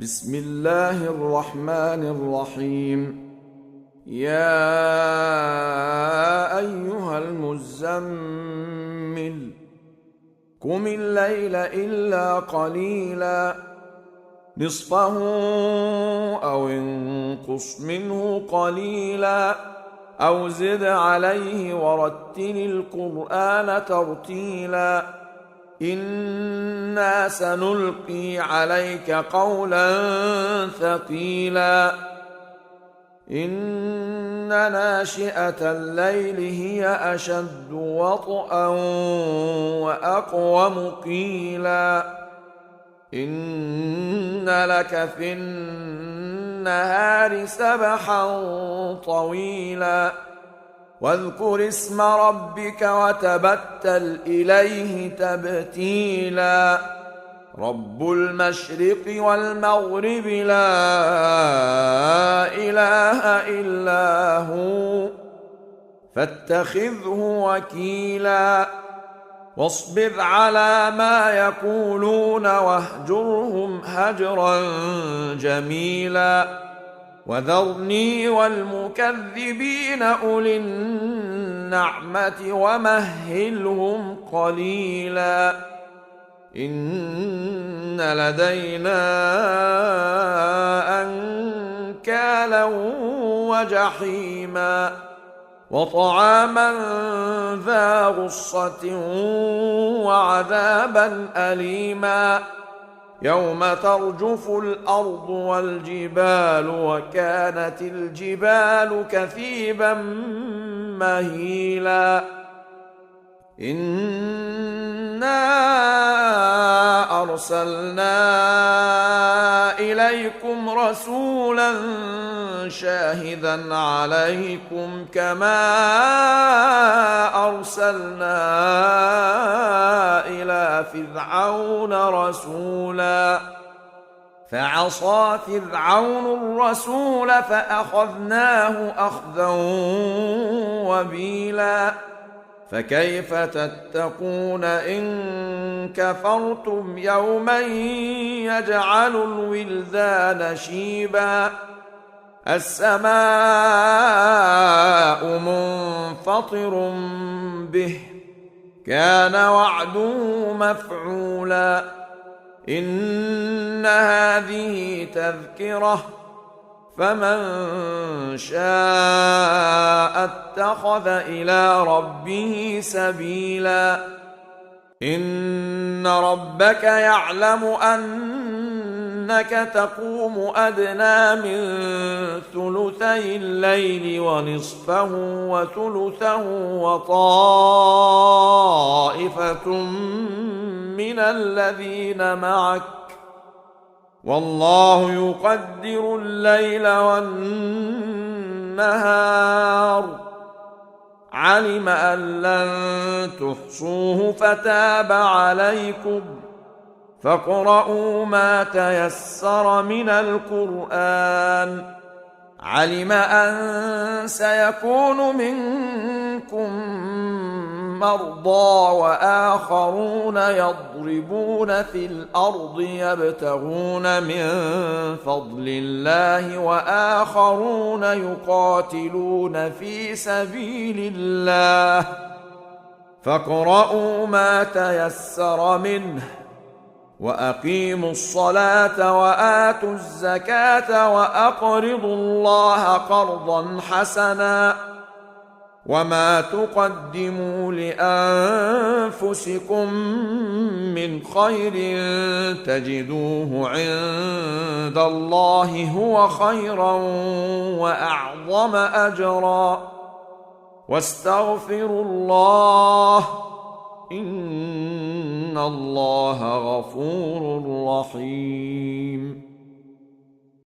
بسم الله الرحمن الرحيم. يا أيها المزمل قم الليل إلا قليلا نصفه أو انقص منه قليلا أو زد عليه ورتل القرآن ترتيلا إنا سنلقي عليك قولا ثقيلا إن ناشئة الليل هي أشد وطئا وأقوم قيلا إن لك في النهار سبحا طويلا واذكر اسم ربك وتبتل إليه تبتيلا رب المشرق والمغرب لا إله إلا هو فاتخذه وكيلا واصبر على ما يقولون واهجرهم هجرا جميلا وذرني والمكذبين أولي النعمة ومهلهم قليلا إن لدينا أنكالا وجحيما وطعاما ذا غصة وعذابا أليما يوم ترجف الأرض والجبال وكانت الجبال كثيبا مهيلا إنا أرسلنا إليكم رسولا شاهدا عليكم كما أرسلنا إلى فرعون رسولا فعصى فرعون الرسول فأخذناه أخذا وبيلا فكيف تتقون إن كفرتم يوما يجعل الولدان شيبا السماء منفطر به كان وعده مفعولا إن هذه تذكرة فمن شاء اتخذ إلى ربه سبيلا إن ربك يعلم أنك تقوم أدنى من ثلثي الليل ونصفه وثلثه وطائفة من الذين معك والله يقدر الليل والنهار علم أن لن تحصوه فتاب عليكم فاقرؤوا ما تيسر من القرآن علم أن سيكون منكم مرضى وآخرون يضربون في الأرض يبتغون من فضل الله وآخرون يقاتلون في سبيل الله فاقرؤوا ما تيسر منه وأقيموا الصلاة وآتوا الزكاة وأقرضوا الله قرضا حسنا وما تقدموا لأنفسكم من خير تجدوه عند الله هو خيرا وأعظم أجرا واستغفروا الله إن الله غفور رحيم.